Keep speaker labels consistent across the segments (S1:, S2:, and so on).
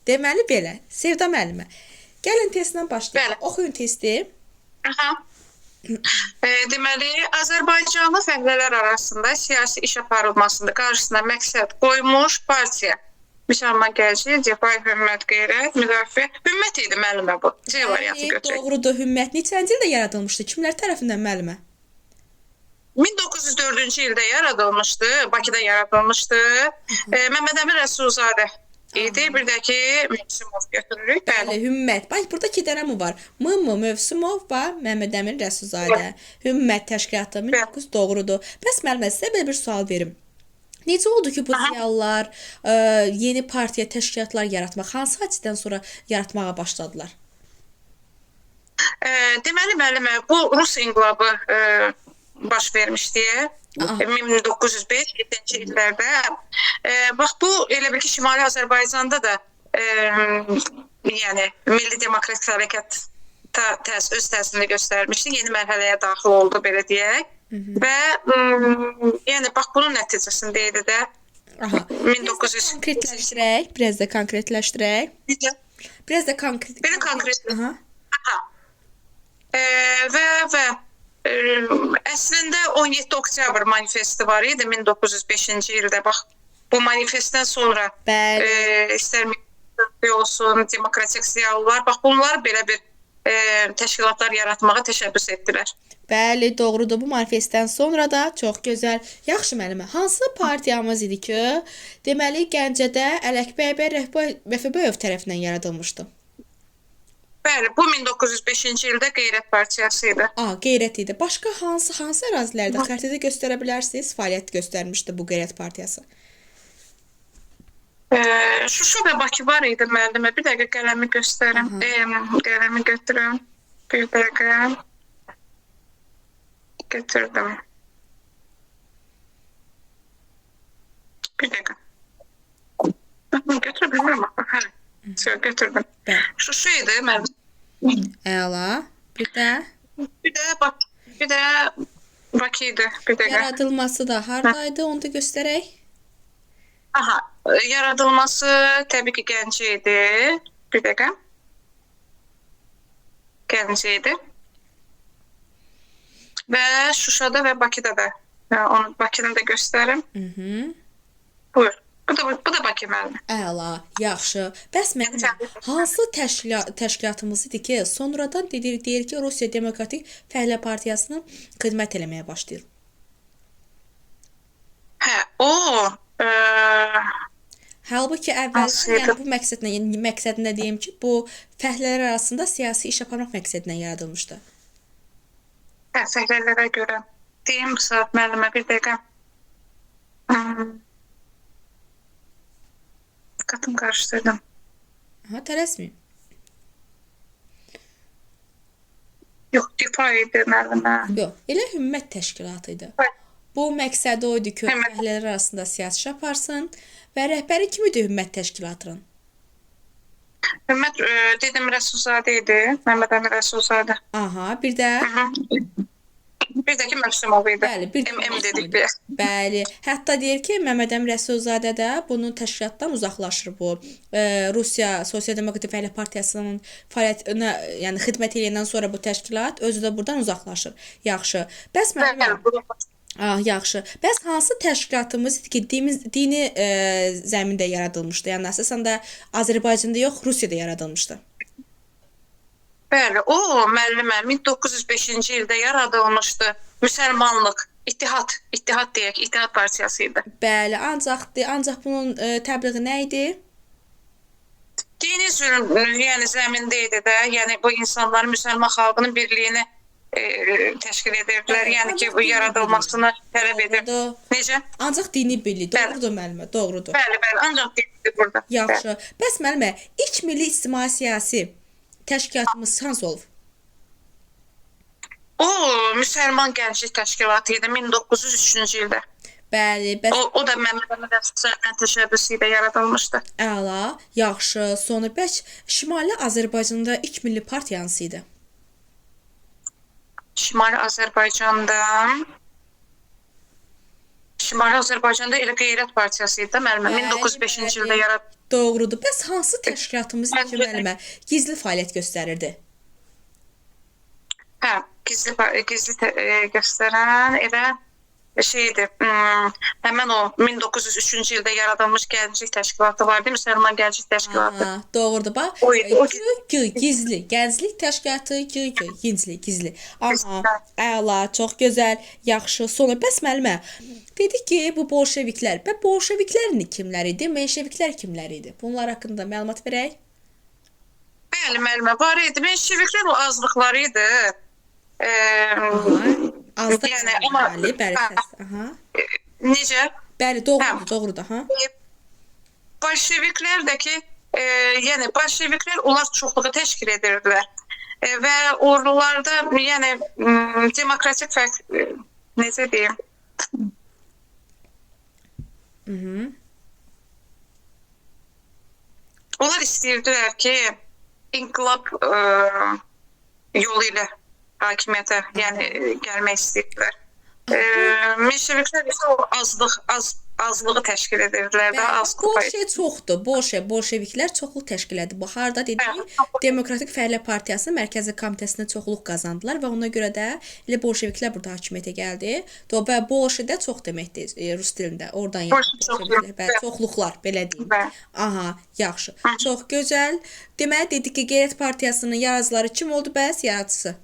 S1: Deməli belə, Sevda müəllimə, gəlin testdən
S2: Bəli.
S1: başlayaq. Oxuyun testi.
S2: Aha. Deməli, Azərbaycanlı fəhlələr arasında siyasi iş aparılmasında qarşısına məqsəd qoymuş partiya. Müsəlman Gənclik, Cəfər Hümmət Qeyrət, Müdafiə. Hümmət idi müəllimə bu. C variantı götürək.
S1: Doğrudur, Hümmət neçənci ildə yaradılmışdı? Kimlər tərəfindən müəllimə?
S2: 1904-cü ildə yaradılmışdı, Bakıda yaradılmışdı. Məmməd Əmin Rəsulzadə idi. Bir də ki, Mövsümov götürürük.
S1: Bəli, Hümmət. Bax, burada 2 dənə mi var? Mövsümov və Məmməd Əmin Rəsulzadə. Hümmət təşkilatı 1900 doğrudur. Bəs müəllimə, sizə belə bir sual verim. Necə oldu ki, bu ziyalılar yeni partiya, təşkilatlar yaratmaq, hansı hadisədən sonra yaratmağa başladılar?
S2: Deməli, müəllimə, bu Rus inqilabı baş vermişdi 1905-7-ci illərdə. Bax, bu elə bil ki, Şimali Azərbaycanda da yəni Milli Demokratik Hərəkat öz təsirini göstərmişdi. Yeni mərhələyə daxil oldu, belə deyək. Və yəni bax, bunun nəticəsində idi də 1900
S1: konkretləşdirək, biraz da konkretləşdirək. Biraz da konkret.
S2: Belə konkret.
S1: Aha.
S2: Və əslində 17 oktyabr manifesti var idi 1905-ci ildə. Bax, bu manifestdən sonra istər milli olsun, demokratik ziyalılar, bax bunlar belə bir təşkilatlar yaratmağa təşəbbüs etdilər.
S1: Bəli, doğrudur. Bu manifestdən sonra da çox gözəl. Yaxşı müəllimə, hansı partiyamız idi ki, deməli Gəncədə Ələkbər Vəfəbəyov tərəfindən yaradılmışdı?
S2: Bəli, bu 1905-ci ildə Qeyrət partiyası idi.
S1: Qeyrət idi. Başqa hansı ərazilərdə xəritədə göstərə bilərsiniz? Fəaliyyət göstərmişdi bu Qeyrət partiyası.
S2: Şuşa və Bakı var idi müəllimə. Bir dəqiqə qələmi göstərim. Qələmi götürüm. Bir dəqiqə. Götürdüm. Bir dəqiqə. Götürə bilmirəm. Götürdüm. Şuşa idi müəllimə.
S1: Əla. Bir
S2: də Bakı idi. Bir dəqiqə.
S1: Yaradılması da hardaydı? Onu da göstərək.
S2: Yaradılması təbii ki, Gəncə idi. Bir dəqiqə. Gəncə idi. Və Şuşada və Bakıda da. Onu Bakını da göstərim. Buyur. Bu da Bakı müəllimə.
S1: Əla, yaxşı. Bəs müəllimə, hansı təşkilatımız idi ki, sonradan deyir ki, Rusiya Demokratik Fəhlə Partiyasına xidmət eləməyə başlayır? Halbuki əvvəldən, yəni bu məqsədlə deyim ki, bu fəhlələr arasında siyasi iş aparmaq məqsədlə yaradılmışdı.
S2: Fəhlələrə görə. Deyim saat müəllimə, bir dəqiqə. Qatım qarışdırdım.
S1: Tələsməyin.
S2: Yox, difa idi müəllimə.
S1: Yox, elə Hümmət təşkilatı idi. Bu məqsədi o idi ki, fəhlələr arasında siyasi iş aparsın və rəhbəri kim idi Hümmət təşkilatının?
S2: Hümmət dedim Rəsulzadə idi. Məmməd Əmin Rəsulzadə.
S1: Bir də?
S2: Bir də ki, Mövsümov idi.
S1: Bəli, bir
S2: M dedik bir.
S1: Bəli. Hətta deyir ki, Məmməd Əmin Rəsulzadə də bunun təşkilatdan uzaqlaşır bu. Rusiya Sosial Demokratik Fəhlə Partiyasının fəaliyyətinə, yəni xidmət edəndən sonra bu təşkilat özü də buradan uzaqlaşır. Yaxşı. Bəs yaxşı. Bəs hansı təşkilatımız idi ki, dini zəmində yaradılmışdı? Yəni əsasən də Azərbaycanda yox, Rusiyada yaradılmışdı.
S2: Bəli, o müəllimə 1905-ci ildə yaradılmışdı. Müsəlmanlıq, İttihad deyək, İttihad partiyası idi.
S1: Bəli, ancaq bunun təbliği nə idi?
S2: Dini zülm, yəni zəmində idi də, yəni bu insanların, müsəlman xalqının birliyini təşkil edirdilər. Yəni ki, bu yaradılmasını tələb edirdi.
S1: Necə? Ancaq dini birlik. Doğrudur müəllimə, doğrudur.
S2: Bəli, ancaq dini burada.
S1: Yaxşı. Bəs müəllimə, ilk milli ictimai siyasi təşkilatımız hansı olub?
S2: O, Müsəlman Gənclik Təşkilatı idi 1903-cü ildə.
S1: Bəli.
S2: O da Məmməd Əmin Rəsulzadənin təşəbbüsü ilə yaradılmışdı.
S1: Əla, yaxşı. Sonra bəs Şimali Azərbaycanda ilk milli partiya hansı idi?
S2: Şimali Azərbaycanda Şimali Azərbaycanda elə Qeyrət Partiyası idi də müəllimə. 1905-ci ildə yaradıldı.
S1: Doğrudur. Bəs hansı təşkilatımız ki, müəllimə gizli fəaliyyət göstərirdi?
S2: Hə, gizli göstərən elə şeydir. Həmin o 1903-cü ildə yaradılmış Gənclik Təşkilatı vardı, Müsəlman Gənclik Təşkilatı.
S1: Aha, doğrudur. Bax, gizli, Gənclik Təşkilatı, gizli. Aha, əla, çox gözəl, yaxşı. Sonra bəs müəllimə, dedik ki, bu bolşeviklər. Və bolşeviklərin kimlər idi? Menşeviklər kimlər idi? Bunlar haqqında məlumat verək.
S2: Bəli, müəllimə, var idi. Menşeviklər o azlıqları idi.
S1: Azda
S2: Yəni,
S1: bəli, səs. Aha.
S2: Necə?
S1: Bəli, doğrudur, ha.
S2: Bolşeviklər də ki, yəni bolşeviklər onlar çoxluğu təşkil edirdilər. Və ordularda, yəni demokratik fərq necə deyim? Onlar istəyirdilər ki, inqilab yolu ilə hakimiyyətə, yəni gəlmək istəyirdilər. Menşeviklər isə o azlığı təşkil edirdilər də, az qrupayı.
S1: Bolşe çoxdur, bolşeviklər çoxluq təşkil edir. Bu, harada dedik, Demokratik Fəaliyyət Partiyasının Mərkəzi Komitəsində çoxluq qazandılar və ona görə də elə bolşeviklər burada hakimiyyətə gəldi. Və bolşe də çox deməkdir rus dilində, oradan yəni. Çoxluqlar, belə deyim. Aha, yaxşı, çox gözəl. Deməli, dedik ki, Qeyrət Partiyasının yaradıcıları kim oldu bəs, yaradıcısı?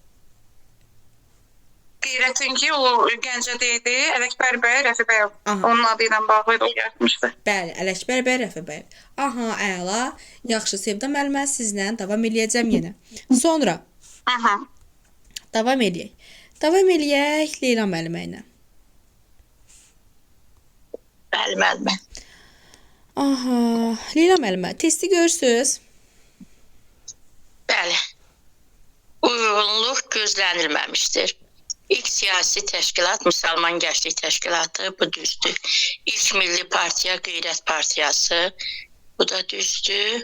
S2: Qeyrətin ki, o Gəncədə idi, Ələkbər bəy Rəfibəyov. Onun adı ilə bağlı o yaratmışdı.
S1: Bəli, Ələkbər bəy Rəfibəyov. Aha, əla. Yaxşı, Sevda müəllimə, sizlə davam eləyəcəm yenə. Sonra davam eləyək Leyla müəllimə ilə.
S3: Bəli, müəllimə.
S1: Aha, Leyla müəllimə, testi görürsüz?
S3: Bəli. Uyğunluq gözlənilməmişdir. İlk siyasi təşkilat Müsəlman Gənclik Təşkilatı, bu düzdür. İlk Milli Partiya Qeyrət Partiyası, bu da düzdür.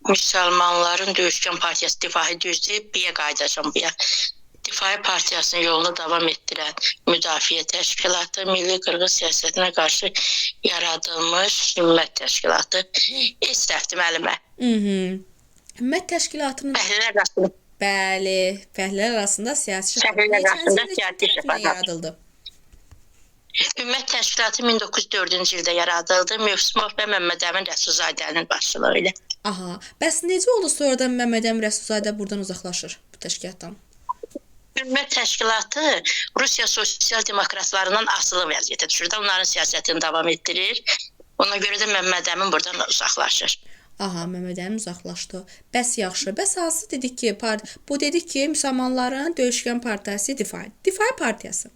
S3: Müsəlmanların Döyüşkən Partiyası Difahi düzdür. Biyə qayıdacam buya. Difahi Partiyasının yolunu davam etdirən Müdafiə Təşkilatı, Milli Qırğız siyasətinə qarşı yaradılmış Hümmət Təşkilatı. İstəfdi müəllimə.
S1: Hümmət Təşkilatının...
S3: Fəhlilər arasında.
S1: Bəli, fəhlilər arasında siyasi şəbəkə yaradıldı.
S3: Hümmət Təşkilatı 1904-cü ildə yaradıldı. Mövsümov və Məmmədəmin Rəsulzadənin başçılığı ilə.
S1: Aha, bəs necə oldu sonradan Məmmədəmin Rəsulzadə buradan uzaqlaşır bu təşkilatdan?
S3: Hümmət Təşkilatı Rusiya sosial demokratlarından asılı vəziyyətə düşür. Onların siyasətini davam etdirir. Ona görə də Məmmədəmin buradan uzaqlaşır.
S1: Aha, Məmmədəmin uzaqlaşdı. Bəs yaxşı. Bəs hansı dedik ki, bu dedik ki, Müsəlmanların Döyüşkən Partiyası Difahi Partiyası.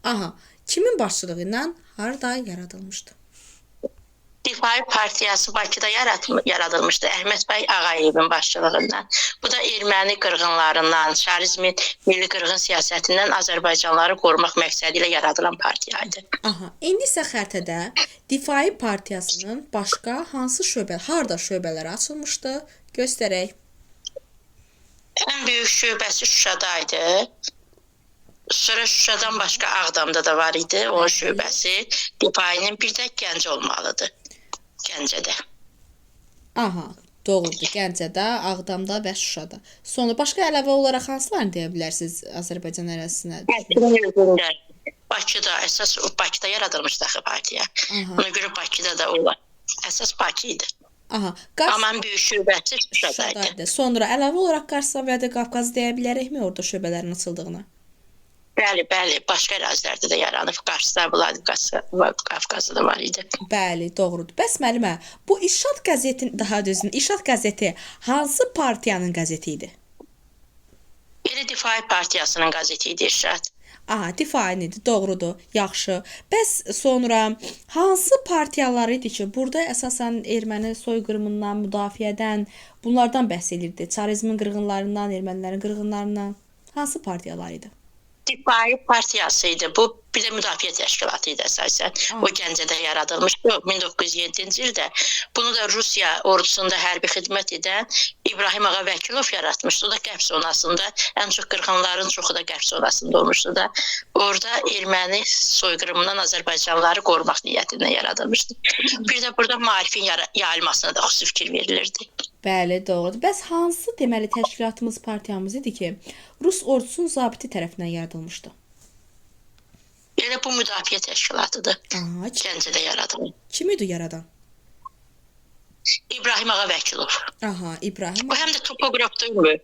S1: Aha, kimin başçılığı ilə harada yaradılmışdı?
S3: Difahi Partiyası Bakıda yaradılmışdı Əhməd bəy Ağayevin başçılığından. Bu da erməni qırğınlarından, şarizmin milli qırğın siyasətindən Azərbaycanlıları qorumaq məqsədi ilə yaradılan partiyaydı.
S1: Aha, indi isə xəritədə Difahi Partiyasının başqa hansı harda şöbələri açılmışdı? Göstərək.
S3: Ən böyük şöbəsi Şuşadaydı. Sonra Şuşadan başqa Ağdamda da var idi onun şöbəsi. Difahinin bir də Gəncə olmalıdır. Gəncədə.
S1: Aha, doğrudur. Gəncədə, Ağdamda və Şuşada. Sonra başqa əlavə olaraq hansılarını deyə bilərsiniz Azərbaycan ərazisinə?
S3: Bakıda, əsas Bakıda yaradılmışdı axı partiya. Ona görə Bakıda da olar. Əsas Bakı idi.
S1: Aha,
S3: amma böyük şöbəsi Şuşadaydı.
S1: Sonra əlavə olaraq Qarsa və ya Qafqazı deyə bilərikmi orada şöbələrin açıldığını?
S3: Bəli, başqa ərazilərdə də yaranıb. Qarsda, Qafqazda da var idi.
S1: Bəli, doğrudur. Bəs müəllimə, bu İrşad qəzeti hansı partiyanın qəzeti idi?
S3: Elə Difahi Partiyasının qəzeti idi İrşad.
S1: Aha, Difahi idi, doğrudur, yaxşı. Bəs sonra hansı partiyalar idi ki, burada əsasən erməni soyqırımından, müdafiədən, bunlardan bəhs edirdi? Çarizmin qırğınlarından, ermənilərin qırğınlarından hansı partiyalar idi?
S3: Difai partiyası idi bu. Bir də müdafiə təşkilatı idi əsasən. O Gəncədə yaradılmışdı 1907-ci ildə. Bunu da Rusiya ordusunda hərbi xidmət edən İbrahim Ağa Vəkilov yaratmışdı. O da Qərb zonasında, ən çox qırğınların çoxu da Qərb zonasında olmuşdu da. Orada erməni soyqırımından Azərbaycanlıları qorumaq niyyətindən yaradılmışdı. Bir də burada maarifin yayılmasına da xüsusi fikir verilirdi.
S1: Bəli, doğrudur. Bəs hansı deməli təşkilatımız, partiyamız idi ki, Rus ordusunun zabiti tərəfindən yaradılmışdı?
S3: Elə bu müdafiə təşkilatıdır.
S1: Aha,
S3: Gəncədə yaradılıb.
S1: kim idi yaradan?
S3: İbrahim Ağa Vəkilov.
S1: Aha, İbrahim.
S3: O həm də topoqraf deyilmi?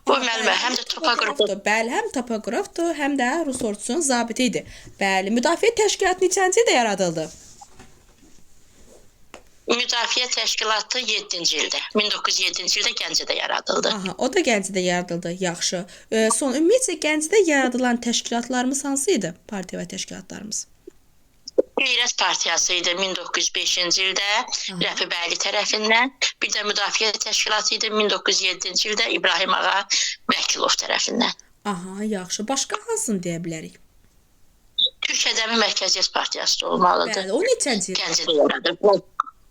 S3: O müəllimə həm də topoqrafdır.
S1: Bəli, həm topoqrafdır, həm də Rus ordusunun zabiti idi. Bəli, müdafiə təşkilatı neçənci ildə yaradıldı?
S3: Müdafiə təşkilatı 7-ci ildə, 1907-ci ildə Gəncədə yaradıldı.
S1: Aha, o da Gəncədə yaradıldı. Yaxşı. Son ümumiyyətlə Gəncədə yaradılan təşkilatlarımız hansı idi? Partiya və təşkilatlarımız.
S3: Qeyrət partiyası idi 1905-ci ildə Rəfi Bəyli tərəfindən, bir də müdafiə təşkilatı idi 1907-ci ildə İbrahim Ağa Vəkilov tərəfindən.
S1: Aha, yaxşı. Başqa hansını deyə bilərik?
S3: Türk Ədəbi Mərkəziyyət Partiyası olmalıdır.
S1: Bəli, o neçənci il?
S3: Gəncədə yaradıldı.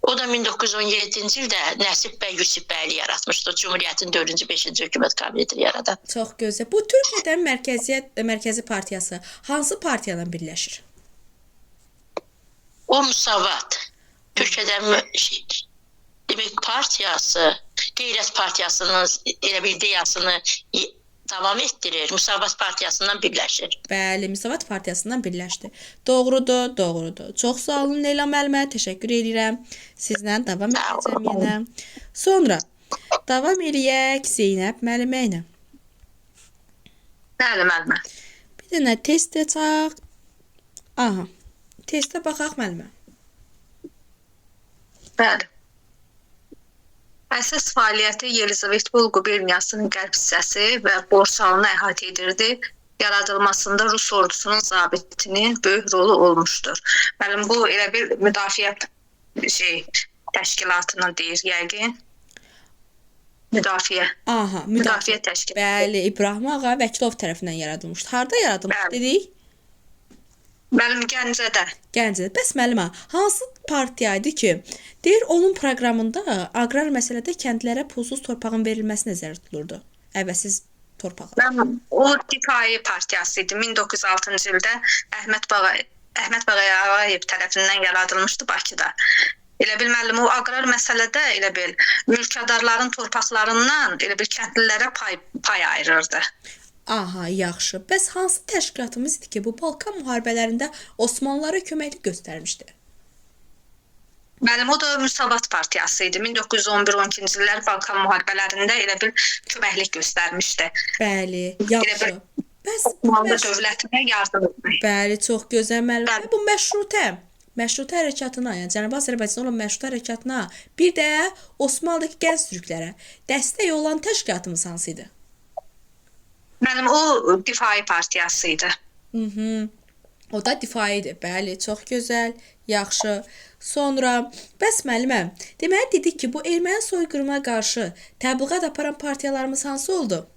S3: O da 1917-ci ildə Nəsib bəy Yusif bəyli yaratmışdı. Cümhuriyyətin 4-cü, 5-ci hökumət kabinetini yaradan.
S1: Çox gözəl. Bu Türk Ədəbi Mərkəzi Partiyası hansı partiyadan birləşir?
S3: O Müsavat. Türk Ədəbi demək partiyası, Qeyrət partiyasının elə bir ideyasını davam etdirir. Müsavat partiyasından birləşir.
S1: Bəli, Müsavat partiyasından birləşdi. Doğrudur, doğrudur. Çox sağ olun Leyla müəllimə, təşəkkür edirəm. Sizlə davam edəcəm yenə. Sonra davam eləyək Zeynəb müəllimə ilə.
S2: Bəli, müəllimə.
S1: Bir dənə test açaq. Aha. Testə baxaq müəllimə.
S2: Bəli. Əsas fəaliyyəti Yelizavetpol quberniyasının qərb hissəsi və Borsalını əhatə edirdi. Yaradılmasında Rus ordusunun zabitinin böyük rolu olmuşdur. Mənim bu elə bir müdafiə təşkilatını deyir yəqin. Müdafiə.
S1: Aha,
S2: Müdafiə təşkilatı.
S1: Bəli, İbrahim Ağa Vəkilov tərəfindən yaradılmışdı. Harda yaradılmışdı dedik?
S2: Mənim Gəncədə.
S1: Gəncədə. Bəs müəllimə, hansı partiya idi ki, deyir onun proqramında aqrar məsələdə kəndlərə pulsuz torpağın verilməsi nəzərdə tutulurdu? Əvəzsiz torpaqlar.
S2: O Difai partiyası idi. 1906-cı ildə Əhməd Bağayev tərəfindən yaradılmışdı Bakıda. Elə bil müəllim, o aqrar məsələdə elə bil mülkədarların torpaqlarından elə bil kəndlilərə pay ayırırdı.
S1: Aha, yaxşı. Bəs hansı təşkilatımız idi ki, bu Balkan müharibələrində Osmanlılara köməklik göstərmişdi?
S2: Mənim o da Müsavat partiyası idi. 1911-12-ci illər Balkan müharibələrində elə bil köməklik göstərmişdi.
S1: Bəli, yaxşı. Bəs
S2: Osmanlı dövlətinə yardım etmək.
S1: Bəli, çox gözəl müəllim. Bu məşrutə hərəkatına, yəni Cənubi Azərbaycanda olan məşrutə hərəkatına, bir də Osmanlıdakı gənc türklərə dəstək olan təşkilatımız hansı idi?
S2: Mənim o Difai partiyası idi.
S1: O da Difai idi. Bəli, çox gözəl, yaxşı. Sonra, bəs müəllimə, deməli dedik ki, bu erməni soyqırımına qarşı təbliğat aparan partiyalarımız hansı oldu?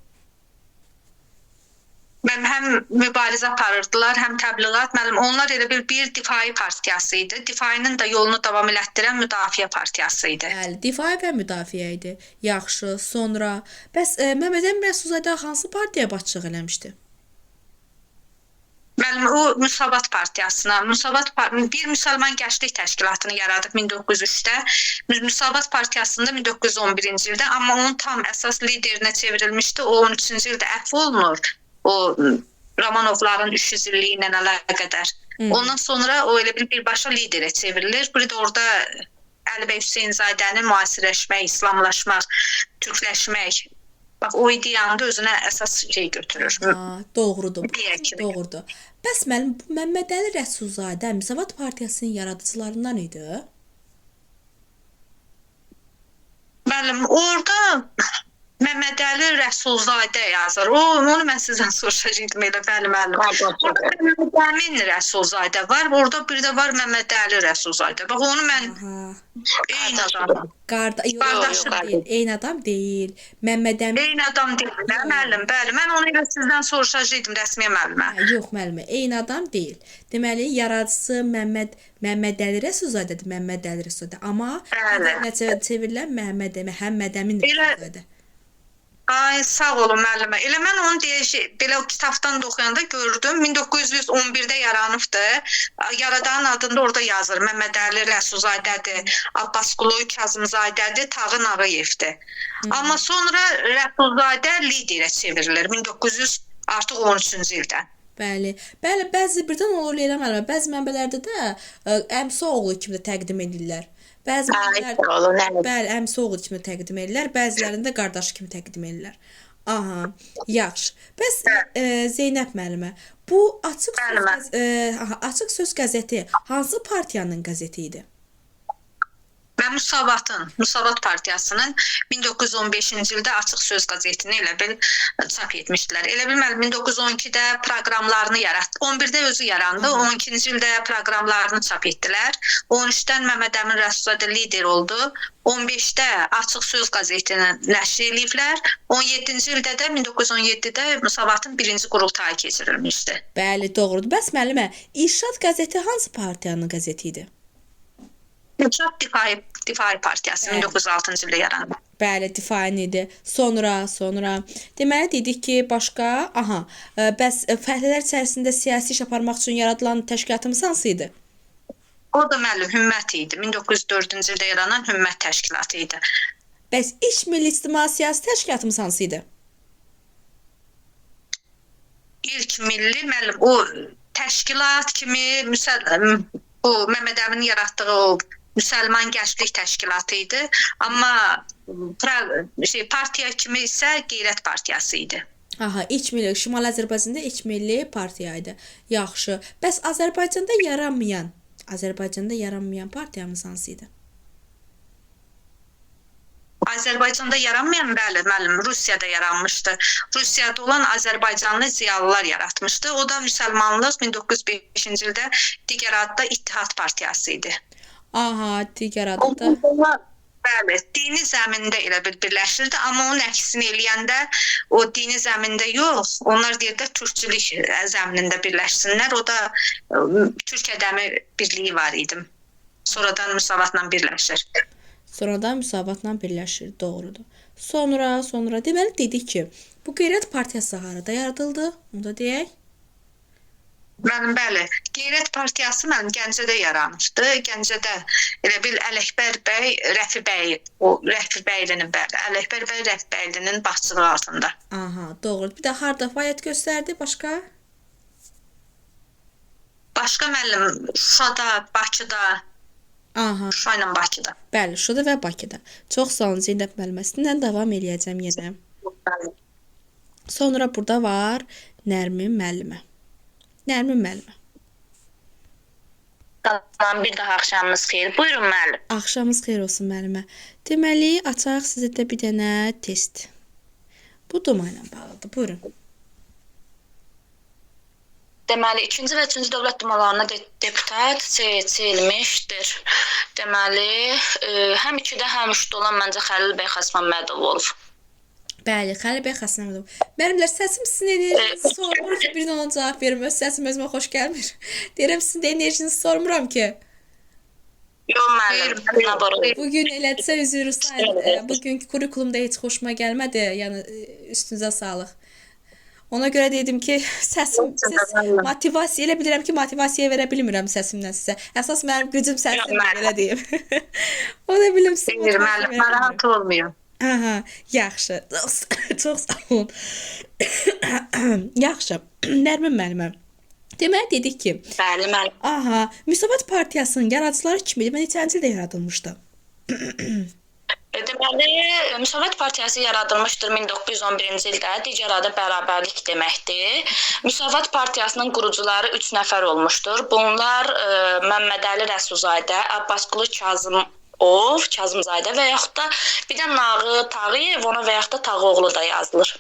S2: Mənim həm mübarizə aparırdılar, həm təbliğat. Mənim onlar elə bir Difai partiyası idi. Difainin də yolunu davam elətdirən Müdafiə partiyası idi.
S1: Bəli, Difai və Müdafiə idi. Yaxşı, sonra, bəs Məmməd Əmin Rəsulzadə hansı partiyaya başçılıq eləmişdi?
S2: Mənim o Müsavat partiyasına, bir müsəlman gənclik təşkilatını yaradıb 1903-də. Müsavat partiyasında 1911-ci ildə, amma onun tam əsas liderinə çevrilmişdi. O 13-cü ildə əfv olunur. O Romanovların 300 illiyi ilə əlaqədar. Ondan sonra o elə birbaşa liderə çevrilir. Bir də orada Əli bəy Hüseynzadənin müasirləşmək, İslamlaşmaq, türkləşmək, bax o ideyanı da özünə əsas götürür.
S1: Doğrudur. Doğrudur. Bəs müəllim, bu Məmməd Əli Rəsulzadə Müsavat partiyasının yaradıcılarından idi?
S2: Müəllim, orada Məmmədəli Rəsulzadə yazır. Onu mən sizdən soruşacaqdım elə bəli müəllim. Orada Əmin Rəsulzadə var, orada bir də var Məmmədəli Rəsulzadə. Bax onu mən eyni adam.
S1: Qardaşı deyil, eyni adam deyil. Məmməd Əmin
S2: Eyni adam deyil, müəllim. Bəli, mən onu elə sizdən soruşacaqdım rəsmi müəllimə.
S1: yox müəllimə, eyni adam deyil. Deməli, yaradıcısı Məmmədəli Rəsulzadədir, Məmmədəli Rəsulzadə. Amma çevrilən Məhəmməd Əmin Rəsulzadə.
S2: Ay, sağ olun müəllimə. Elə mən onu deyəcək, belə o kitabdan da oxuyanda gördüm. 1911-də yaranıbdı. Yaradanın adında orada yazır. Məmmədəli Rəsulzadədir, Abbasqulu Kazımzadədir, Tağın Ağayevdir. Amma sonra Rəsulzadə liderə çevrilir 1913-cü ildə.
S1: Bəli. Bəli, bəzi birdən olur Leyla müəllimə. Bəzi mənbələrdə də əmsi oğlu kimi də təqdim edirlər. Bəzi mənbələrdə bəli, əmsi oğlu kimi təqdim edirlər, bəzilərində qardaşı kimi təqdim edirlər. Aha, yaxşı. Bəs Zeynəb müəllimə, bu Açıq Söz qəzeti hansı partiyanın qəzeti idi?
S2: Mən Müsavat Partiyasının 1915-ci ildə Açıq Söz qəzetini elə bil çap etmişdilər. Elə bil müəllim 1912-də proqramlarını yaratdı. 11-də özü yarandı, 12-ci ildə proqramlarını çap etdilər. 13-dən Məmməd Əmin Rəsulzadə lider oldu. 15-də Açıq Söz qəzetini nəşr ediblər. 17-ci ildə də 1917-də Müsavatın birinci qurultayı keçirilmişdi.
S1: Bəli, doğrudur. Bəs müəllimə, İrşad qəzeti hansı partiyanın qəzeti idi?
S2: İrşad Difai Partiyası 1906-cı ildə yarandı.
S1: Bəli, Difain idi. Sonra deməli dedik ki, başqa, bəs fəhlələr içərisində siyasi iş aparmaq üçün yaradılan təşkilatımız hansı idi?
S2: O da müəllim Hümmət idi. 1904-cü ildə yaranan Hümmət təşkilatı idi.
S1: Bəs İş Milli İctimai Siyasi təşkilatımız hansı idi?
S2: İlk milli müəllim o təşkilat kimi bu Məmməd Əminin yaratdığı o Müsəlman Gənclik Təşkilatı idi. Amma partiya kimi isə Qeyrət Partiyası idi.
S1: İlk milli, Şimali Azərbaycanda ilk milli partiya idi. Yaxşı. Bəs Azərbaycanda yaranmayan partiyamız hansı idi?
S2: Azərbaycanda yaranmayan, bəli, müəllim, Rusiyada yaranmışdı. Rusiyada olan Azərbaycanlı ziyalılar yaratmışdı. O da müsəlmanlıq 1905-ci ildə digər adda İttihat Partiyası idi.
S1: Digər adda.
S2: Bəli, dini zəmində elə birləşirdi, amma onun əksini eləyəndə o dini zəmində yox, onlar deyir də türkçülük zəminində birləşsinlər. O da Türk Ədəmi Birliyi var idi. Sonradan Müsavatla birləşir.
S1: Doğrudur. Sonra deməli dedik ki, bu Qeyrət Partiyası harada yaradıldı? Onu da deyək.
S2: Bəli, Qeyrət Partiyası mənim Gəncədə yaranmışdı. Gəncədə elə bil Ələkbər bəy, Rəfi bəy, o Rəfi bəylinin Ələkbər bəy Rəfi bəylinin başçılığı altında.
S1: Doğrudur. Bir də harda fəaliyyət göstərdi başqa?
S2: Başqa müəllim Şuşada, Bakıda. Şuşa ilə Bakıda.
S1: Bəli, Şuşada və Bakıda. Çox sağ olun Zeynəb müəllimə. Sizinlə davam eləyəcəm yenə. Sonra burada var Nərmin müəllimə.
S3: Tamam, bir daha axşamınız xeyir. Buyurun müəllim.
S1: Axşamınız xeyir olsun müəllimə. Deməli, açaq sizə də bir dənə test. Bu doma ilə bağlıdır. Buyurun.
S3: Deməli, 2-ci və 3-cü dövlət dumalarına deputat seçilmişdir. Deməli, həm 2-də, həm 3-də olan məncə Xəlil bəy Xasməmmədov olub.
S1: Bəli, Xəlil bəy Xasməmmədov. Mənimlə səsim sizin enerjinizi sormur ki, birdən ona cavab verim. Öz səsim özümə xoş gəlmir. Deyirəm, sizin də enerjinizi sormuram ki.
S3: Yox, müəllim.
S1: Bugün elədirsə üzr istəyirəm. Bugünkü kurikulumda heç xoşuma gəlmədi. Yəni üstünüzə sağlıq. Ona görə dedim ki, səs motivasiya, elə bilirəm ki, motivasiya verə bilmirəm səsimlə sizə. Əsas mənim gücüm səsimlə, belə deyim. O da bilim sizə.
S2: Narahat olmayın.
S1: Yaxşı. Çox sağ olun. Yaxşı. Nərmin müəllimə. Deməli dedik ki,
S3: bəli, müəllim.
S1: Müsavat Partiyasının yaradıcıları kim idi və neçənci ildə yaradılmışdı?
S3: Deməli, Müsavat Partiyası yaradılmışdır 1911-ci ildə. Digər adı bərabərlik deməkdir. Müsavat Partiyasının qurucuları 3 nəfər olmuşdur. Bunlar Məmmədəli Rəsulzadə, Abbasqulu Kazım Ov, Kazımzadə və yaxud da bir də Nağı Tağıyev, ona və yaxud da Tağoğlu da yazılır.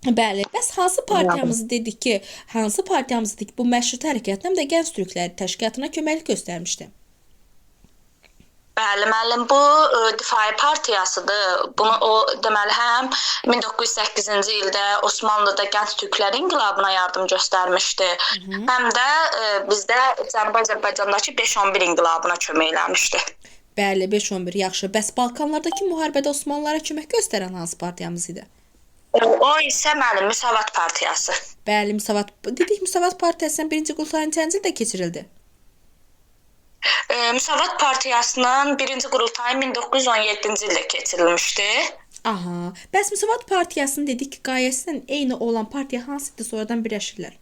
S1: Bəli, bəs hansı partiyamızı dedik ki, bu məşrut hərəkatın həm də gənc türkləri təşkilatına köməklik göstərmişdi?
S3: Bəli, müəllim, bu Difai partiyasıdır. Bunu o deməli həm 1908-ci ildə Osmanlıda gənc türklər inqilabına yardım göstərmişdi. Həm də bizdə Cənubi Azərbaycandakı 5-11 inqilabına kömək eləmişdi.
S1: Bəli, 5-11 yaxşı. Bəs Balkanlardakı müharibədə Osmanlılara kömək göstərən hansı partiyamız idi?
S3: O isə müəllim Müsavat partiyası.
S1: Bəli, Müsavat partiyasının birinci qurultayı neçənci ildə keçirildi?
S3: Müsavat partiyasının birinci qurultayı 1917-ci ildə keçirilmişdi.
S1: Aha. Bəs Müsavat partiyasının dedik ki, qayəsindən eyni olan partiya hansıdır, sonradan birləşirlər?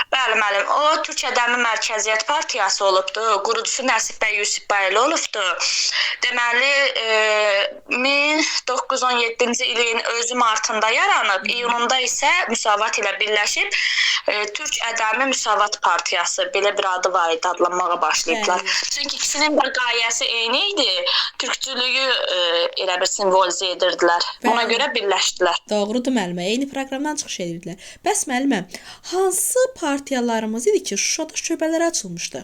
S3: Bəli, müəllim, o Türk Ədəmi Mərkəziyyət Partiyası olubdu. Qurucusu Nəsib bəy Yusifbəyli olubdu. Deməli, 1917-ci ilin özü martında yaranıb, iyununda isə Müsavat ilə birləşib Türk Ədəmi Müsavat Partiyası belə bir adı var idi, adlanmağa başlayıblar. Çünki ikisinin bir qayəsi eyni idi. Türkçülüyü elə bir simvolizə edirdilər. Ona görə birləşdilər.
S1: Doğrudur müəllimə, eyni proqramdan çıxış edirdilər. Bəs müəllimə, hansı partiyalarımız idi ki, Şuşada şöbələri açılmışdı?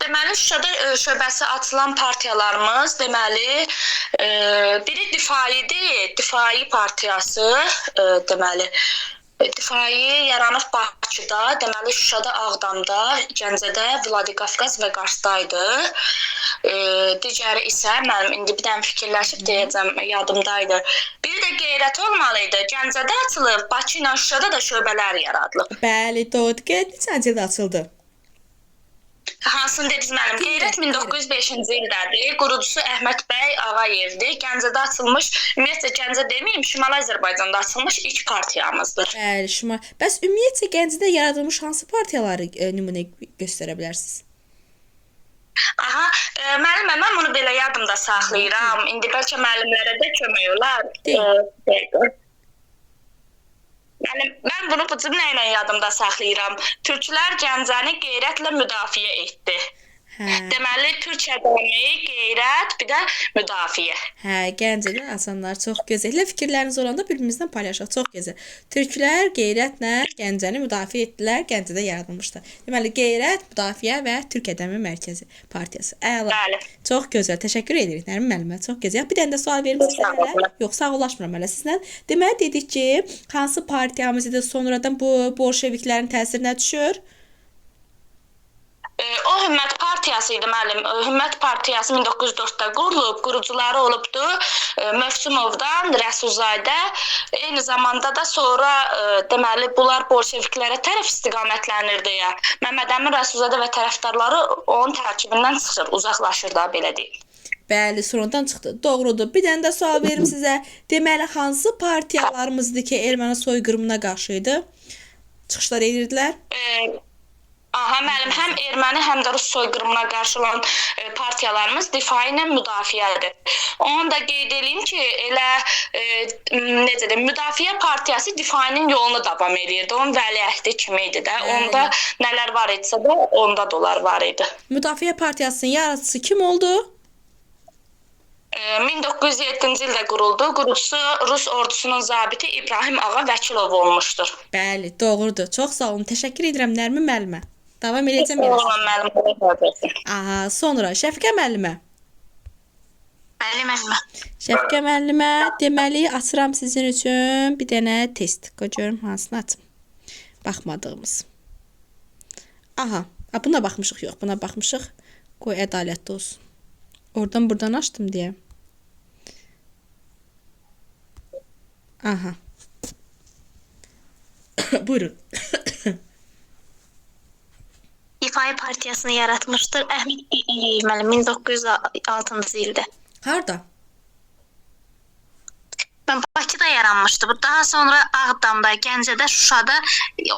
S3: Deməli, Şuşada şöbəsi açılan partiyalarımız, deməli, biri Difaidir, Difai partiyası, deməli, Difai yaranıb Bakıda, deməli, Şuşada, Ağdamda, Gəncədə, Vladikavkaz və Qarsdaydı. Digəri isə, mənim indi bir dənə fikirləşib deyəcəm, yadımdaydı. Biri də Qeyrət olmalıydı, Gəncədə açılıb, Bakı ilə Şuşada da şöbələr yaradılıb.
S1: Bəli, doğrudur. Qeyrət neçənci ildə açıldı?
S3: Hansını dediniz mənim? Qeyrət 1905-ci ildədir. Qurucusu Əhməd bəy Ağayevdir. Gəncədə açılmış, ümumiyyətlə Gəncə deməyim, Şimali Azərbaycanda açılmış ilk partiyamızdır.
S1: Bəli, bəs ümumiyyətlə Gəncədə yaradılmış hansı partiyaları nümunə göstərə bilərsiniz?
S3: Aha, müəllimə, mən bunu belə yadımda saxlayıram. İndi bəlkə müəllimlərə də kömək olar. Yəni, mən bunu bu cümlə ilə yadımda saxlayıram. Türklər Gəncəni qeyrətlə müdafiə etdi. Deməli, Türk Ədəmi, qeyrət, bir də müdafiə.
S1: Gəncədə açanlar çox gözəl. Elə fikirləriniz olanda bir-birimizdən paylaşaq. Çox gözəl. Türklər qeyrətlə Gəncəni müdafiə etdilər, Gəncədə yaradılmışdı. Deməli, qeyrət, müdafiə və Türk Ədəmi Mərkəzi Partiyası. Əla. Çox gözəl. Təşəkkür edirik Nərmin müəllimə. Çox gözəl. Bir dənə də sual verim sizlərlə. Yox, sağollaşmıram hələ sizlə. Deməli, dedik ki, hansı partiyamız idi sonradan bu bolşeviklərin təsirinə düşür?
S3: O Hümmət partiyası idi müəllim. Hümmət partiyası 1904-də qurulub, qurucuları olubdu Mövsümovdan Rəsulzadə. Eyni zamanda da sonra deməli bunlar bolşeviklərə tərəf istiqamətlənirdi ya. Məmməd Əmin Rəsulzadə və tərəfdarları onun tərkibindən çıxır, uzaqlaşır da belə deyil.
S1: Bəli, sonradan çıxdı. Doğrudur. Bir dənə də sual verim sizə. Deməli, hansı partiyalarımızdır ki, erməni soyqırımına qarşı idi? Çıxışlar edirdilər?
S3: Aha, müəllim, həm erməni, həm də rus soyqırımına qarşı olan partiyalarımız Difai ilə müdafiədir. Onu da qeyd edeyim ki, elə necə deyim, Müdafiə partiyası Difainin yolunu davam edirdi. Onun vəliəhdi kimi idi də. Onda nələr var idisə də, onda dolar var idi.
S1: Müdafiə partiyasının yaradıcısı kim oldu?
S3: 1907-ci ildə quruldu. Qurucusu Rus ordusunun zabiti İbrahim Ağa Vəkilov olmuşdur.
S1: Bəli, doğrudur. Çox sağ olun. Təşəkkür edirəm Nərmin müəllimə. Davam edəcəm. Aha, sonra Şəfiqə müəllimə.
S3: Bəli, müəllimə.
S1: Şəfiqə müəllimə, deməli açıram sizin üçün bir dənə test. Görüm hansını açım. Baxmadığımız. Aha, buna baxmışıq, yox, buna baxmışıq. Qoy ədalətli olsun. Oradan açdım deyə. Aha. Buyurun.
S4: Difai partiyasını yaratmışdır Əhməd Əliyev müəllim 1906-cı ildə.
S1: Harda?
S4: Ben Bakıda yaranmışdı. Bu daha sonra Ağdamda, Gəncədə, Şuşada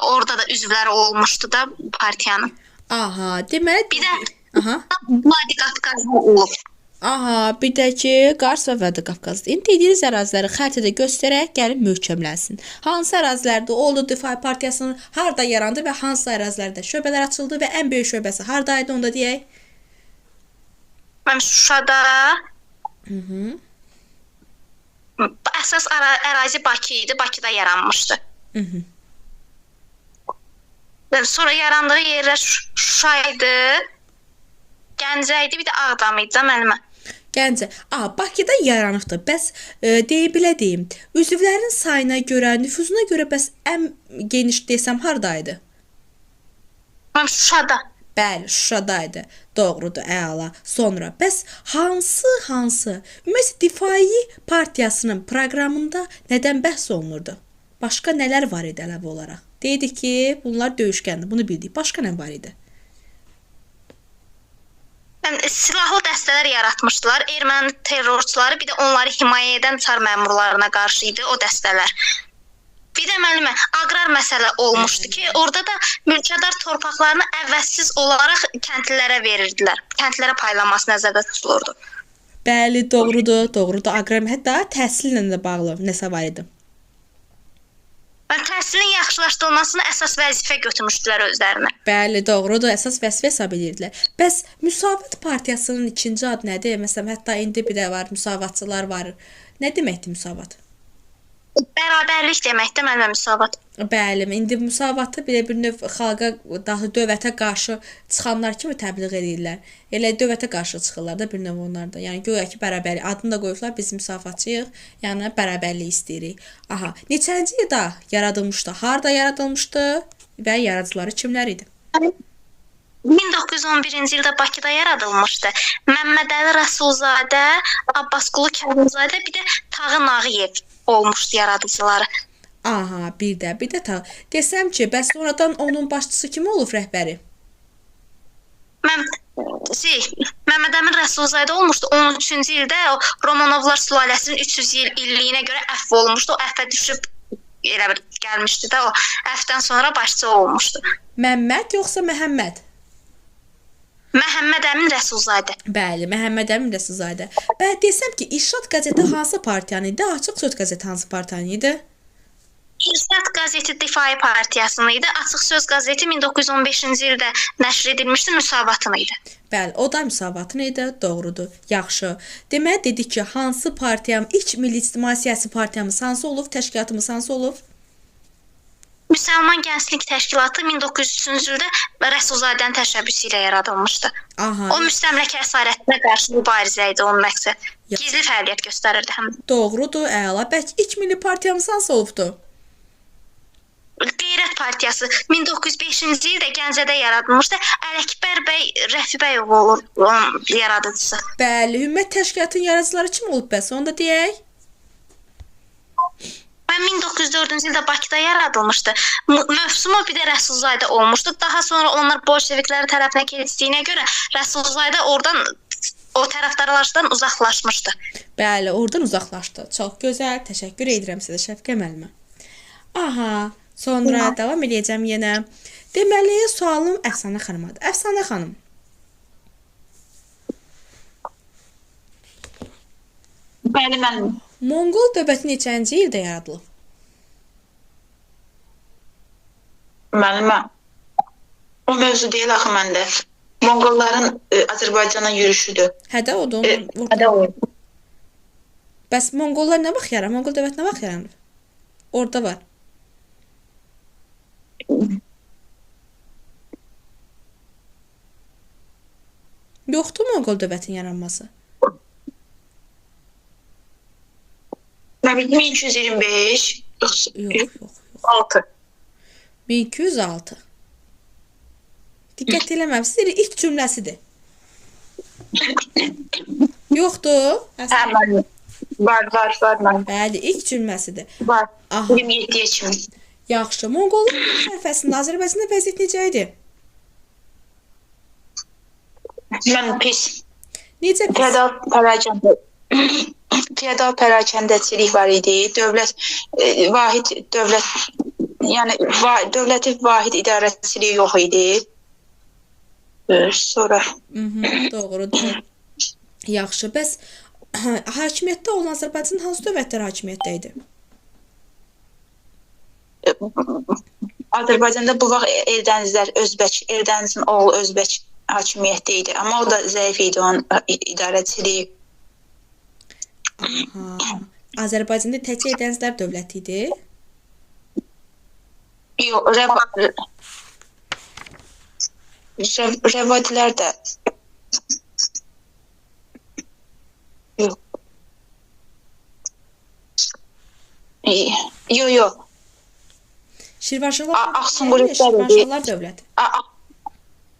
S4: orada da üzvləri olmuşdu da partiyanın.
S1: Aha, deməli
S4: bir də
S1: aha.
S4: Vladikavkazda olub.
S1: Aha, bir də ki, Qars və Vladikavkazda. İndi dediyiniz əraziləri xəritədə göstərək, gəlin möhkəmlənsin. Hansı ərazilərdə oldu Difai partiyasının harda yarandı və hansı ərazilərdə şöbələr açıldı və ən böyük şöbəsi hardaydı onu da deyək.
S4: Mən Şuşada əsas ərazi Bakı idi. Bakıda yaranmışdı. Sonra yarandığı yerlər Şuşa idi, Gəncə idi, bir də Ağdam idi müəllimə.
S1: Gəncə. Bakıda yaranıbdı. Bəs belə deyim, üzvlərin sayına görə, nüfuzuna görə bəs ən geniş desəm hardaydı?
S4: Mən Şuşada.
S1: Bəli, Şuşadaydı. Doğrudur, əla. Sonra bəs hansı ümumiyyətlə Difai partiyasının proqramında nədən bəhs olunurdu? Başqa nələr var idi əlavə olaraq? Deydik ki, bunlar döyüşkəndir. Bunu bildik. Başqa nə var idi?
S4: Silahlı dəstələr yaratmışdılar. Erməni terrorçuları, bir də onları himayə edən çar məmurlarına qarşı idi o dəstələr. Bir də müəllimə, aqrar məsələ olmuşdu ki, orada da mülkədar torpaqlarını əvəzsiz olaraq kəndlilərə verirdilər. Kəndlilərə paylanması nəzərdə tutulurdu.
S1: Bəli, doğrudur. Aqrar hətta təhsillə də bağlı nəsə var idi.
S4: Təhsilin yaxşılaşdırılmasını əsas vəzifə götürmüşdülər özlərinə.
S1: Bəli, doğrudur. Əsas vəzifə hesab edirdilər. Bəs Müsavat partiyasının ikinci adı nədir? Məsələn, hətta indi bir də var, müsavatçılar var. Nə deməkdir müsavat?
S4: Bərabərlik deməkdir müəllimə müsavat.
S1: Bəli, indi müsavatı bir növ xalqa, daha dövlətə qarşı çıxanlar kimi təbliğ edirlər. Elə dövlətə qarşı çıxırlar da bir növ onlar da. Yəni güya ki, bərabərlik adını da qoyublar, biz müsavatçıyıq, yəni bərabərlik istəyirik. Neçənci ildə yaradılmışdı? Harda yaradılmışdı və yaradıcıları kimlər idi?
S4: 1911-ci ildə Bakıda yaradılmışdı. Məmmədəli Rəsulzadə, Abbasqulu Kərimzadə, bir də Tağı Nağıyev olmuşdu yaradıcıları.
S1: Bir də desəm ki, bəs sonradan onun başçısı kim olub rəhbəri?
S4: Məmməd Əmin Rəsulzadə olmuşdu. 13-cü ildə Romanovlar sülaləsinin 300 illiyinə görə əfv olmuşdu. O əfvə düşüb elə bir gəlmişdi də o əfvdən sonra başçı olmuşdu.
S1: Məmməd yoxsa Məhəmməd?
S4: Məhəmməd Əmin Rəsulzadə.
S1: Bəli, Məhəmməd Əmin Rəsulzadə. Desəm ki, İrşad qəzeti hansı partiyanın idi? Açıq Söz qəzeti hansı partiyanın idi?
S4: İrşad qəzeti Difai partiyasının idi. Açıq Söz qəzeti 1915-ci ildə nəşr edilmişdi, Müsavatın idi.
S1: Bəli, o da Müsavatın idi, doğrudur. Yaxşı. Deməli dedik ki, hansı partiyam, ilk milli ictimai siyasi partiyamız hansı olub, təşkilatımız hansı olub?
S4: Müsəlman Gənclik Təşkilatı 1903-cü ildə Rəsulzadənin təşəbbüsü ilə yaradılmışdı. O müstəmləkə əsarətinə qarşı mübarizə idi onun məqsəd. Gizli fəaliyyət göstərirdi həm.
S1: Doğrudur, əla. Bəlkə ilk milli partiyamız hansı olubdu?
S4: Qeyrət partiyası 1905-ci ildə Gəncədə yaradılmışdı. Ələkbər bəy Rəfibəyov olur onun yaradıcısı.
S1: Bəli, Hümmət Təşkilatının yaradıcıları kim olub bəs? Onu da deyək.
S4: 1904-cü ildə Bakıda yaradılmışdı. Mövsumov bir də Rəsulzadə olmuşdu. Daha sonra onlar bolşeviklərin tərəfinə keçdiyinə görə Rəsulzadə oradan o tərəfdarlardan uzaqlaşmışdı.
S1: Bəli, oradan uzaqlaşdı. Çox gözəl. Təşəkkür edirəm sizə Şəfiqə müəllimə. Sonra davam edəcəm yenə. Deməli, sualım Əfsanə xanımadır. Əfsanə xanım.
S2: Bəli, müəllim.
S1: Monqol dövləti neçənci ildə yaradılıb?
S2: Müəllimə, o mövzu deyil axı məndə. Monqolların Azərbaycana yürüşüdür.
S1: Hədə odur. Bəs Monqollar nə vaxt yaranıb? Monqol dövləti nə vaxt yaranıb? Orada var. Yoxdur Monqol dövlətinin yaranması.
S2: 1225
S1: Yox.
S2: 6.
S1: 1206. Diqqət eləməmsiniz, ilk cümləsidir. Yoxdur?
S2: Var.
S1: Bəli, ilk cümləsidir.
S2: Var. 27-yə kimi.
S1: Yaxşı. Monqolların sərfəsində Azərbaycanda vəziyyət necə idi?
S2: Mən pis.
S1: Necə pis?
S2: Feodal pərakəndəçilik var idi. Dövlətin vahid idarəçiliyi yox idi. Sonra.
S1: Doğrudur. Yaxşı. Bəs hakimiyyətdə olan Azərbaycan hansı dövlətlər hakimiyyətdə idi?
S2: Azərbaycanda bu vaxt Eldənizlər, Özbək, Eldənizin oğlu Özbək
S3: hakimiyyətdə idi. Amma o da zəif idi, onun idarəçiliyi.
S1: Azərbaycanda təkcə Eldənizlər dövləti idi.
S3: Yox, Rəvadilər də yox. Yox.
S1: Şirvanşahlar
S3: Ağsunqurlar
S1: dövləti.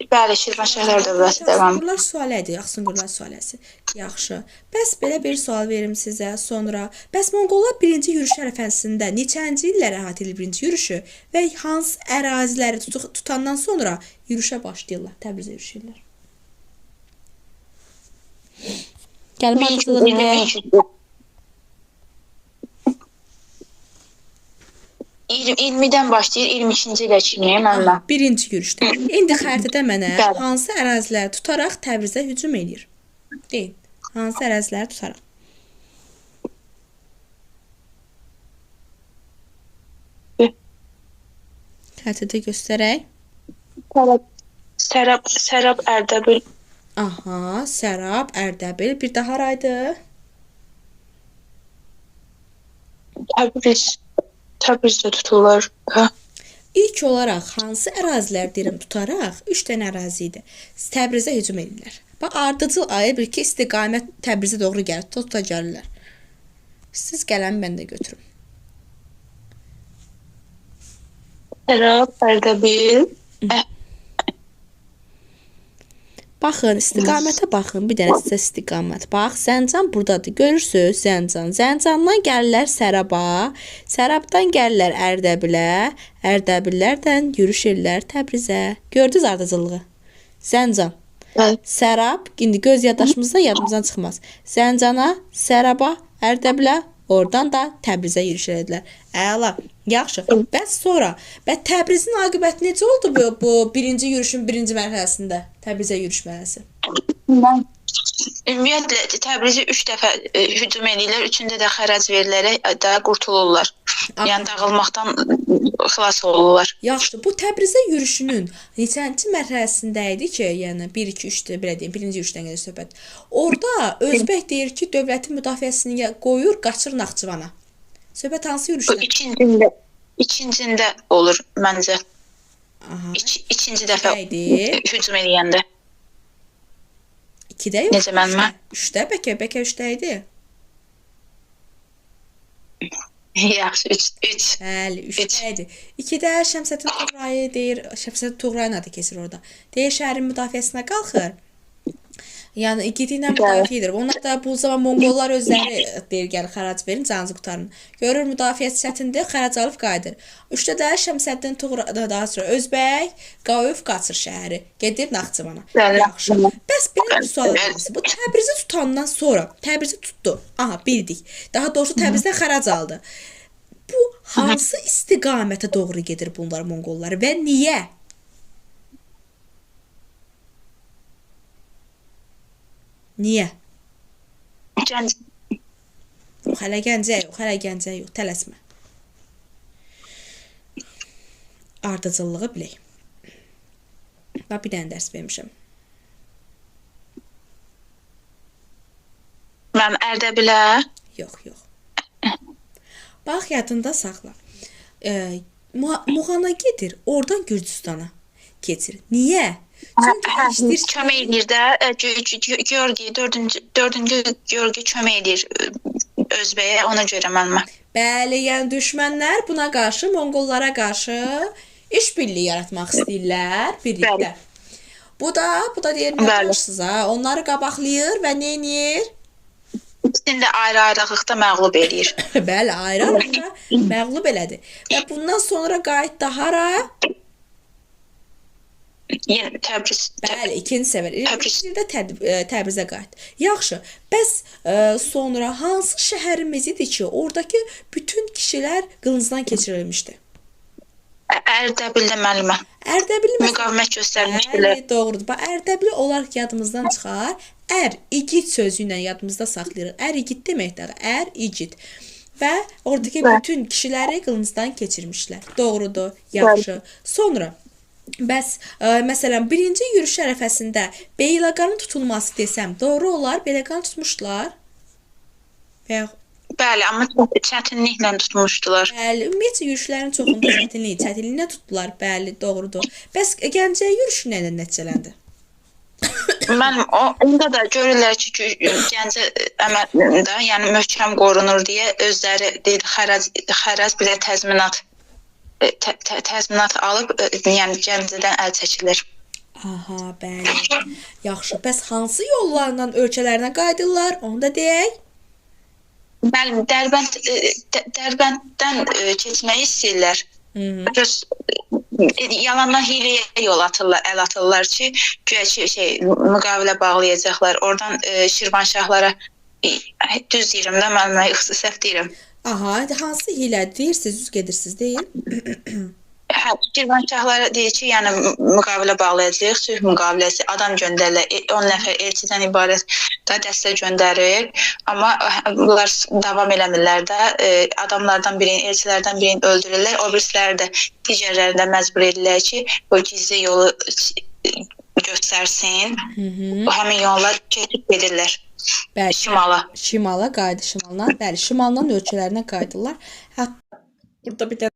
S3: Bəli, Şirvanşahlar dövləti devam.
S1: Ağsunqurlar sualədir, Ağsunqurlar sualəsi. Yaxşı. Bəs belə bir sual verim sizə sonra. Bəs Monqollar 1-ci yürüş ərəfəsində neçənci illər əhatə edir 1-ci yürüşü və hansı əraziləri tutandan sonra yürüşə başlayırlar, Təbrizə yürüşürlər? Gəlmə ardıcılıq
S3: 20-dən başlayır, 22-ci ilə kimi mənlə.
S1: 1-ci yürüşdə. İndi xəritədə mənə hansı əraziləri tutaraq Təbrizə hücum eləyir? Deyin. Hansı əraziləri tutaraq? Xəritədə göstərək.
S3: Sərab, Ərdəbil.
S1: Aha, Sərab, Ərdəbil. Bir daha haraydı?
S3: Təbrizdə tutulur.
S1: İlk olaraq hansı ərazilər deyirəm tutaraq 3 dənə ərazi idi. Təbrizə hücum edirlər. Bax ardıcıl ayır bir ki istiqamət Təbrizə doğru gəlir, tuta gəlirlər. Siz qələmi mən də götürüm.
S3: Sərab, Ərdəbil.
S1: Baxın, istiqamətə baxın. Bir dənə sizə istiqamət. Bax, Zəncan buradadır. Görürsüz, Zəncan. Zəncandan gəlirlər Səraba. Sərabdan gəlirlər Ərdəbilə. Ərdəbillərdən yürüş edirlər Təbrizə. Gördünüz ardıcılığı? Zəncan. Sərab, indi göz yaddaşımızdan yadımızdan çıxmaz. Zəncana, Səraba, Ərdəbilə, oradan da Təbrizə yürüş edirlər. Əla. Yaxşı. Bəs sonra, Təbrizin aqibəti necə oldu bu 1-ci yürüşün 1-ci mərhələsində? Təbrizə yürüş mərhələsi.
S3: Ümumiyyətlə Təbrizi 3 dəfə hücum edirlər, 3-ündə də xərac verilərək də qurtulurlar. Yəni dağılmaqdan xilas olurlar.
S1: Yaxşı, bu Təbrizə yürüşünün neçənci mərhələsində idi ki, yəni 1 2 3-dür, belə deyim, 1-ci yürüşdən gedir söhbət. Orda Özbək deyir ki, dövlətin müdafiəsini qoyur, qaçır Naxçıvana. Söhbət hansı yürüşdən?
S3: İkincində olur məncə. İkinci dəfə hücum edəndə.
S1: 2-də yox.
S3: Necə mənmə?
S1: 3-də, bəlkə 3-də idi.
S3: Yaxşı, 3.
S1: Bəli, 3-də idi. 2-də Şəmsəddin Tuğrayı deyir, Şəmsəddin Tuğrayın adı keçir orada. Deyir şəhərin müdafiəsinə qalxır. Yəni igidliklə müdafiə edir. Onlar da bu zaman Monqollar özləri deyir gəl xərac verin, canınızı qurtarın. Görür müdafiəsi çətindir, xərac alıb qayıdır. 3-də də Şəmsəddin Tuğrayı daha sonra Özbək qoyub qaçır şəhəri, gedir Naxçıvana. Yaxşı. Bəs belə bir sual var. Bu Təbrizi tutandan sonra Təbrizi tutdu. Aha, bildik. Daha doğrusu Təbrizdən xərac aldı. Bu hansı istiqamətə doğru gedir bunlar Monqollar və niyə? Niyə? Hələ gəncə yox, tələsmə. Ardıcıllığı bilək. Bax, bir dənə dərs vermişəm.
S3: Mən Ərdəbilə?
S1: Yox. Bax, yadında saxla. Muğana gedir, oradan Gürcüstana keçir. Niyə?
S3: Kömək edir də, Georgi, 4-cü Georgi kömək edir Özbəyə, ona görə mənmə.
S1: Bəli, yəni düşmənlər buna qarşı, Monqollara qarşı işbirliyi yaratmaq istəyirlər birlikdə. Bu da deyir, nə qarşısız ha? Onları qabaqlayır və nə edir?
S3: İkisini də ayrı-ayrılıqda məğlub edir.
S1: Bəli, ayrı-ayrılıqda məğlub elədi. Və bundan sonra qayıtdı hara?
S3: Yəni Təbriz.
S1: Bəli, ikinci səfər. İldə Təbrizə qayıtdı. Yaxşı. Bəs sonra hansı şəhərimiz idi ki, oradakı bütün kişilər qılıncdan keçirilmişdi?
S3: Ərdəbildə müəllimə.
S1: Ərdəbil
S3: müqavimət göstərmişdilər.
S1: Bəli, doğrudur. Bax, Ərdəbil olaraq yadımızdan çıxar. Igid sözü ilə yadımızda saxlayırıq. İgid deməkdir. İgid. Və oradakı bütün kişiləri qılıncdan keçirmişlər. Doğrudur. Yaxşı. Sonra Bəs məsələn birinci yürüş ərəfəsində Beyləqanın tutulması desəm, doğru olar? Beyləqanı tutmuşdular? Və ya
S2: Bəli, amma çətinliklə tutmuşdular.
S1: bəli, ümumiyyətlə yürüşlərin çoxunda çətinliklə tutdular. Bəli, doğrudur. Bəs Gəncəyə yürüşü nə ilə nəticələndi?
S2: Mənim onda da görürlər ki, Gəncə əməlində, yəni möhkəm qorunur deyə özləri deyil, xərəc bir də təzminat alıb, yəni Gəncədən əl çəkilir.
S1: Aha, bəli. Yaxşı. Bəs hansı yollarla ölkələrinə qayıdırlar? Onu da deyək.
S2: Bəli, Dərbənddən keçməyi istəyirlər. Yalandan hiləyə yol atırlar, əl atırlar ki, güya ki, müqavilə bağlayacaqlar. Oradan Şirvanşahlara düz deyirəm də, mən səhv deyirəm.
S1: Aha, hansı hilə deyirsiniz, düz gedirsiniz deyin.
S2: Şirvanşahlara deyir ki, yəni müqavilə bağlayacağıq, sülh müqaviləsi, adam göndərirlər, 10 nəfər elçidən ibarət da dəstə göndərir. Amma bunlar davam eləmirlər də, adamlardan birini, elçilərdən birini öldürürlər, o birisləri də digərlərini də məcbur edirlər ki, o gizli yolu göstərsin. Həmin yolla keçib gedirlər.
S1: Bəli.
S2: Şimala.
S1: Şimala qayıdı, şimaldan. Bəli, şimaldan ölkələrinə qayıdırlar. Burada bir də